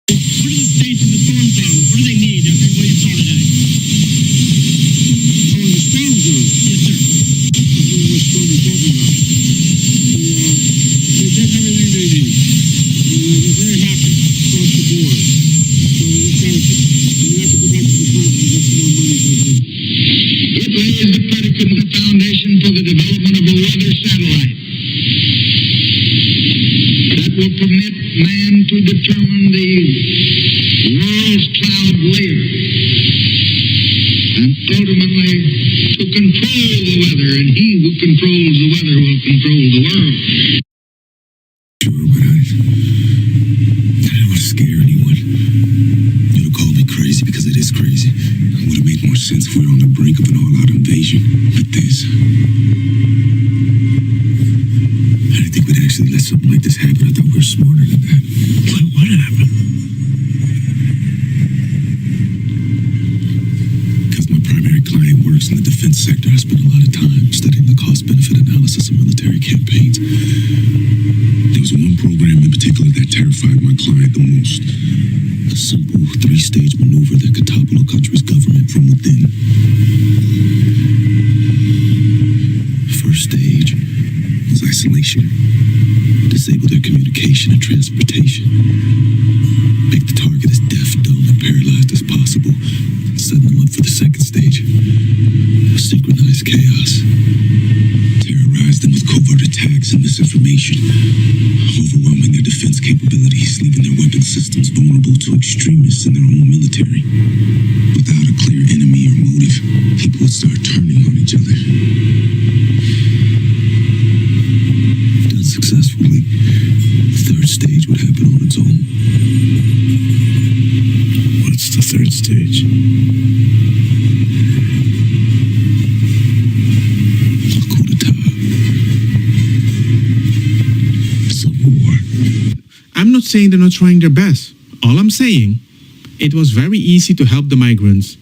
What are the states in the storm zone? What do they need after what you saw today? Oh, in the storm zone? Yes, sir. I don't know what storm you're talking about. They take everything they need. And they're very happy across the board. So we just got to, we have to go back to the continent and get some more money for this. It lays the predicate and the foundation for the development of a weather satellite that will permit man to determine the world's cloud layer and ultimately to control the weather, and he who controls the weather will control the world. Sure, but I don't want to scare anyone. You'll call me crazy because it is crazy. It would have made more sense if we were on the brink of an all-out invasion. But this, I didn't think we'd actually let something like this happen. I thought we were smarter than that. What happened? Because my primary client works in the defense sector, I spent a lot of time studying the cost-benefit analysis of military campaigns. There was one program in particular that terrified my client the most. A simple three-stage maneuver that could topple a country's government from within. First stage was isolation. Disable their communication and transportation. Make the target as deaf, dumb, and paralyzed as possible. Set them up for the second stage. Synchronized chaos. Terrorize them with covert attacks and misinformation. Overwhelming their defense capabilities, leaving their weapon systems vulnerable to extremists in their own military. Without a clear enemy or motive, people would start turning on each other. Done successfully, the third stage would happen on its own. What's the third stage? A coup d'etat. Civil war. I'm not saying they're not trying their best. All I'm saying, it was very easy to help the migrants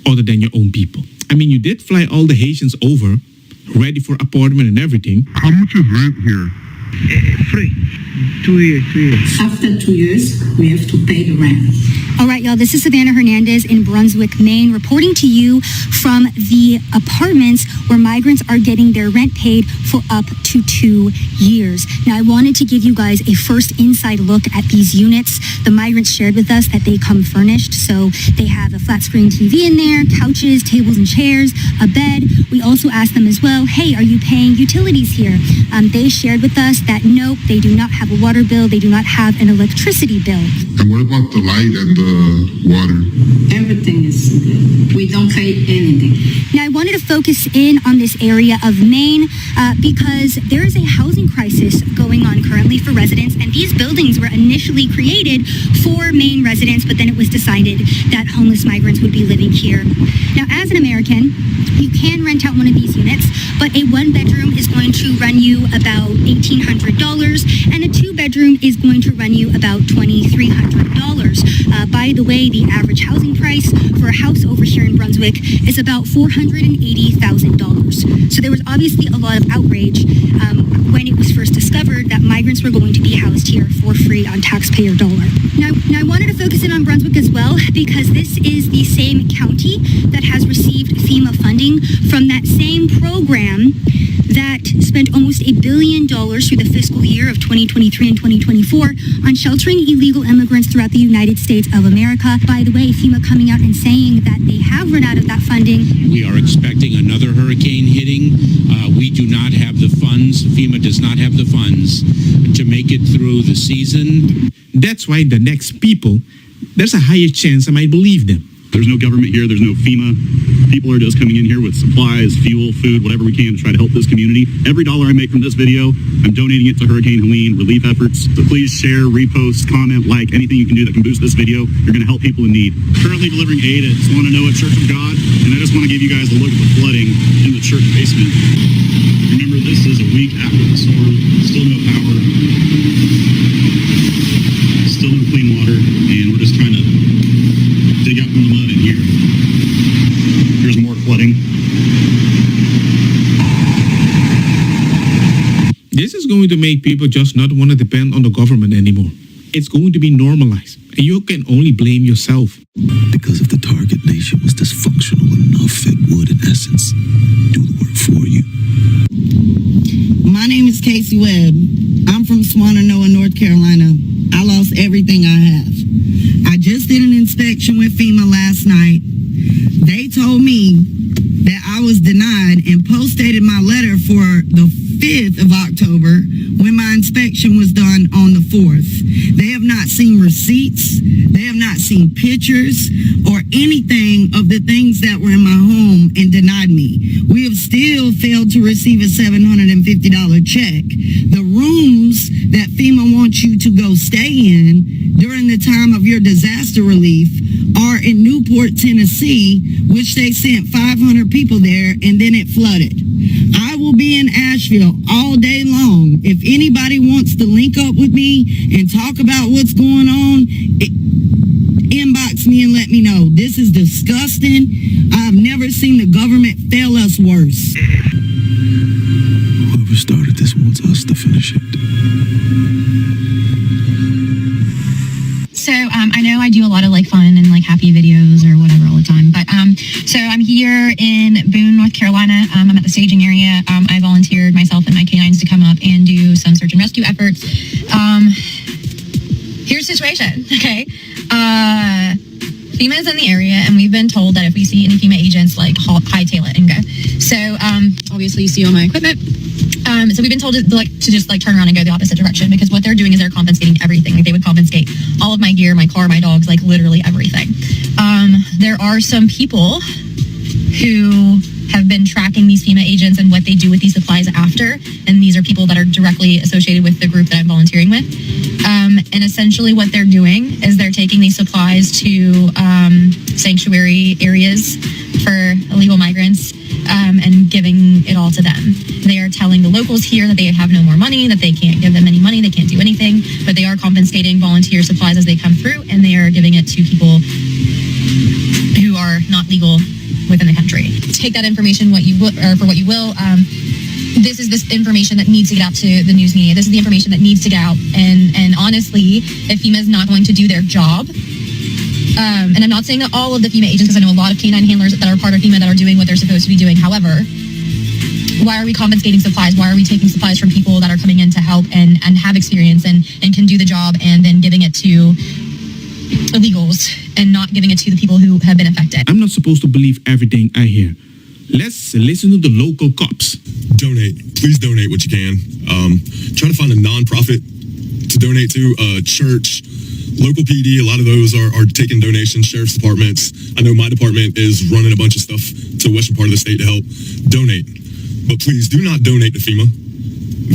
other than your own people. I mean, you did fly all the Haitians over, ready for apartment and everything. How much is rent here? Free. 2 years. After 2 years, we have to pay the rent. All right, y'all, this is Savannah Hernandez in Brunswick, Maine, reporting to you from the apartments where migrants are getting their rent paid for up to 2 years. Now, I wanted to give you guys a first inside look at these units. The migrants shared with us that they come furnished, so they have a flat screen TV in there, couches, tables and chairs, a bed. We also asked them as well, hey, are you paying utilities here? They shared with us that nope, they do not have a water bill, they do not have an electricity bill. And what about the light and the water? Everything is good. We don't pay anything. Now, I wanted to focus in on this area of Maine because there is a housing crisis going on currently for residents, and these buildings were initially created for Maine residents, but then it was decided that homeless migrants would be living here. Now, as an American, you can rent out one of these units, but a one-bedroom is going to run you about $1,800, and a two-bedroom is going to run you about $2,300. By the way, the average housing price for a house over here in Brunswick is about $480,000. So there was obviously a lot of outrage when it was first discovered that migrants were going to be housed here for free on taxpayer dollar. Now I wanted to focus in on Brunswick as well because this is the same county that has received FEMA funding from that same program that spent almost $1 billion through the fiscal year of 2023 and 2024 on sheltering illegal immigrants throughout the United States of America. By the way, FEMA coming out and saying that they have run out of that funding. We are expecting another hurricane hitting. We do not have the funds. FEMA does not have the funds to make it through the season. That's why the next people, there's a higher chance I might believe them. There's no government here. There's no FEMA. People are just coming in here with supplies, fuel, food, whatever we can to try to help this community. Every dollar I make from this video, I'm donating it to Hurricane Helene relief efforts. So please share, repost, comment, like, anything you can do that can boost this video. You're going to help people in need. Currently delivering aid at Want to Know a Church of God, and I just want to give you guys a look at the flooding in the church basement. Remember, this is a week after the storm. Still no power. Still no clean water, and we're just trying to dig up in the mud in here. Here's more flooding. This is going to make people just not want to depend on the government anymore. it's going to be normalized. And you can only blame yourself. Because if the target nation was dysfunctional enough, it would, in essence, do the work for you. My name is Casey Webb. I'm from Swannanoa, North Carolina. I lost everything I have. I just did an inspection with FEMA last night. They told me that I was denied and post-dated my letter for the 5th of October when my inspection was done on the 4th. They have not seen receipts. They have not seen pictures or anything of the things that were in my home and denied me. We have still failed to receive a $750 check. The rooms that FEMA wants you to go stay in during the time of your disaster relief are in Newport, Tennessee, which they sent 500 people there and then it flooded. I will be in Asheville all day long. If anybody wants to link up with me and talk about what's going on, inbox me and let me know. This is disgusting. I've never seen the government fail us worse. Whoever started this wants us to finish it. So I know I do a lot of like fun and like happy videos or whatever all the time, but so I'm here in Boone, North Carolina. I'm at the staging area. I volunteered myself and my canines to come up and do some search and rescue efforts. Here's the situation, okay? FEMA is in the area, and we've been told that if we see any FEMA agents, like hightail it and go. So obviously you see all my equipment. So we've been told to just turn around and go the opposite direction, because what they're doing is they're confiscating everything. Like they would confiscate all of my gear, my car, my dogs, like literally everything. There are some people who have been tracking these FEMA agents and what they do with these supplies after, and these are people that are directly associated with the group that I'm volunteering with. And essentially what they're doing is they're taking these supplies to sanctuary areas for illegal migrants and giving it all to them. They are telling the locals here that they have no more money, that they can't give them any money, they can't do anything, but they are confiscating volunteer supplies as they come through, and they are giving it to people who are not legal within the country. Take that information for what you will. This is this information that needs to get out to the news media. This is the information that needs to get out. And honestly, if FEMA is not going to do their job, and I'm not saying that all of the FEMA agents, because I know a lot of canine handlers that are part of FEMA that are doing what they're supposed to be doing. However, why are we confiscating supplies? Why are we taking supplies from people that are coming in to help and have experience and can do the job, and then giving it to illegals and not giving it to the people who have been affected? I'm not supposed to believe everything I hear. Let's listen to the local cops. Donate. Please donate what you can. Try to find a nonprofit to donate to, a church, local PD. A lot of those are taking donations, sheriff's departments. I know my department is running a bunch of stuff to the western part of the state to help. Donate. But please do not donate to FEMA.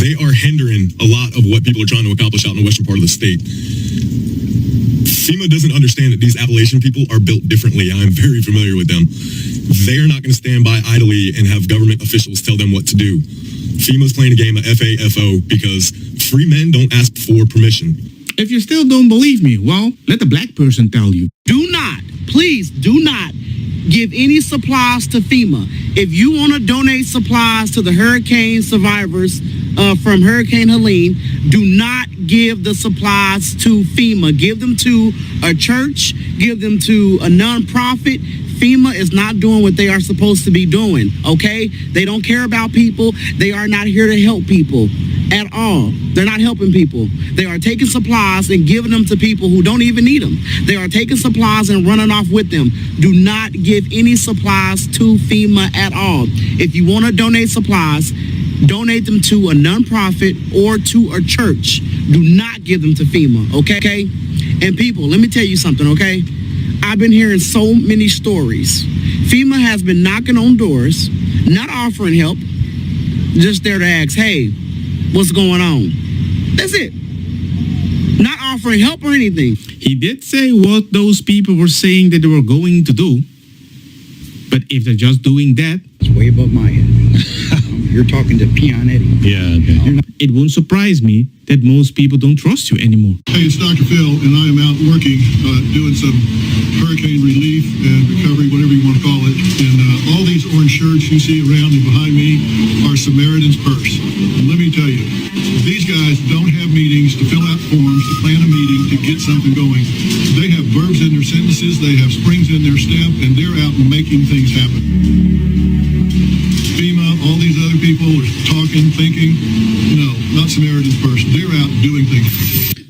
They are hindering a lot of what people are trying to accomplish out in the western part of the state. FEMA doesn't understand that these Appalachian people are built differently. I'm very familiar with them. They are not going to stand by idly and have government officials tell them what to do. FEMA's playing a game of FAFO because free men don't ask for permission. If you still don't believe me, well, let the black person tell you. Do not, please do not give any supplies to FEMA. If you want to donate supplies to the hurricane survivors from Hurricane Helene, do not give the supplies to FEMA. Give them to a church, give them to a nonprofit. FEMA is not doing what they are supposed to be doing, okay? They don't care about people. They are not here to help people at all. They're not helping people. They are taking supplies and giving them to people who don't even need them. They are taking supplies and running off with them. Do not give any supplies to FEMA at all. If you want to donate supplies, donate them to a nonprofit or to a church. Do not give them to FEMA, okay? And people, let me tell you something, okay? I've been hearing so many stories. FEMA has been knocking on doors, not offering help, just there to ask, hey, what's going on? That's it. Not offering help or anything. He did say what those people were saying that they were going to do. But if they're just doing that... It's way above my head. You're talking to Pianetti. Yeah, okay. It won't surprise me that most people don't trust you anymore. Hey, it's Dr. Phil, and I am out working, doing some hurricane relief and recovery, whatever you want to call it. And all these orange shirts you see around and behind me are Samaritan's Purse. And let me tell you, these guys just don't have meetings to fill out forms, to plan a meeting, to get something going. They have verbs in their sentences, they have springs in their step, and they're out making things happen. FEMA, all these other people are talking, thinking. No, not Samaritan's Purse. They're out doing things.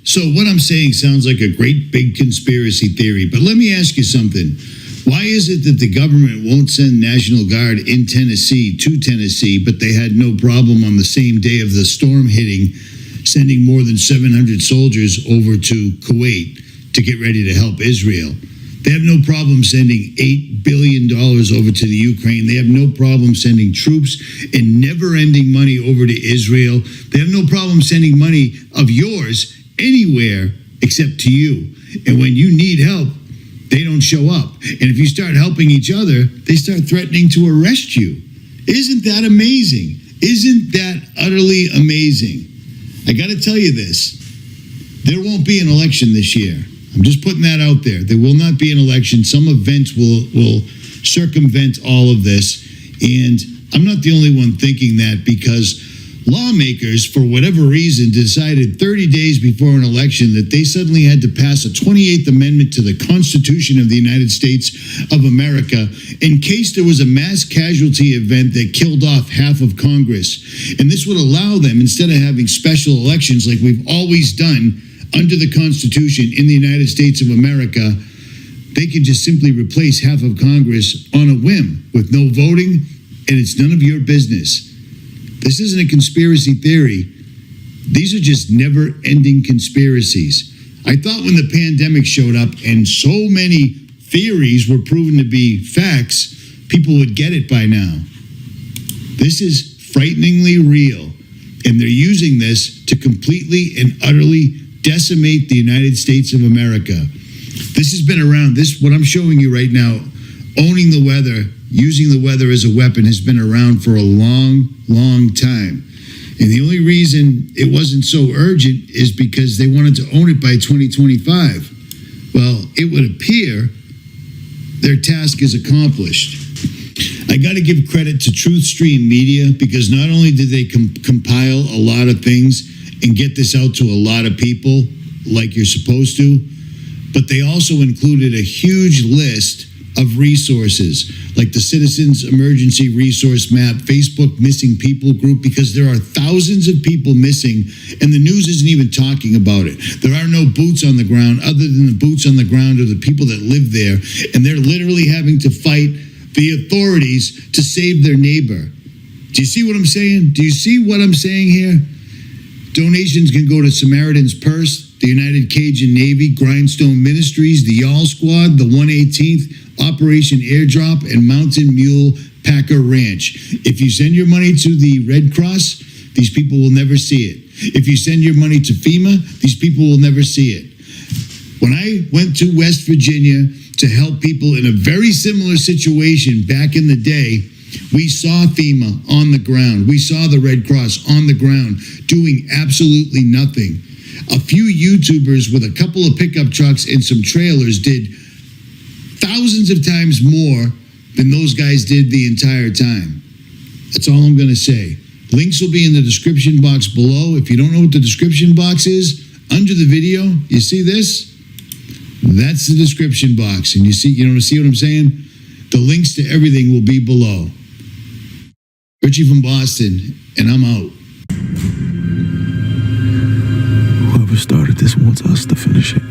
So what I'm saying sounds like a great big conspiracy theory, but let me ask you something. Why is it that the government won't send National Guard in Tennessee to Tennessee, but they had no problem on the same day of the storm hitting, sending more than 700 soldiers over to Kuwait to get ready to help Israel? They have no problem sending $8 billion over to the Ukraine. They have no problem sending troops and never-ending money over to Israel. They have no problem sending money of yours anywhere except to you. And when you need help, they don't show up. And if you start helping each other, they start threatening to arrest you. Isn't that amazing? Isn't that utterly amazing? I got to tell you this. There won't be an election this year. I'm just putting that out there. There will not be an election. Some events will circumvent all of this. And I'm not the only one thinking that, because lawmakers, for whatever reason, decided 30 days before an election that they suddenly had to pass a 28th Amendment to the Constitution of the United States of America in case there was a mass casualty event that killed off half of Congress. And this would allow them, instead of having special elections like we've always done under the Constitution in the United States of America, they can just simply replace half of Congress on a whim with no voting, and it's none of your business. This isn't a conspiracy theory. These are just never-ending conspiracies. I thought when the pandemic showed up and so many theories were proven to be facts, people would get it by now. This is frighteningly real, and they're using this to completely and utterly decimate the United States of America. This has been around. What I'm showing you right now, owning the weather, using the weather as a weapon, has been around for a long, long time. And the only reason it wasn't so urgent is because they wanted to own it by 2025. Well, it would appear their task is accomplished. I got to give credit to Truthstream Media, because not only did they compile a lot of things and get this out to a lot of people like you're supposed to, but they also included a huge list of resources like the Citizens Emergency Resource Map, Facebook Missing People group, because there are thousands of people missing and the news isn't even talking about it. There are no boots on the ground other than the boots on the ground of the people that live there, and they're literally having to fight the authorities to save their neighbor. Do you see what I'm saying? Do you see what I'm saying here? Donations can go to Samaritan's Purse, the United Cajun Navy, Grindstone Ministries, the Y'all Squad, the 118th, Operation Airdrop, and Mountain Mule Packer Ranch. If you send your money to the Red Cross, these people will never see it. If you send your money to FEMA, these people will never see it. When I went to West Virginia to help people in a very similar situation back in the day, we saw FEMA on the ground. We saw the Red Cross on the ground doing absolutely nothing. A few YouTubers with a couple of pickup trucks and some trailers did thousands of times more than those guys did the entire time. That's all I'm going to say. Links will be in the description box below. If you don't know what the description box is, under the video, you see this? That's the description box. And you want to see what I'm saying? The links to everything will be below. Richie from Boston, and I'm out. Whoever started this wants us to finish it.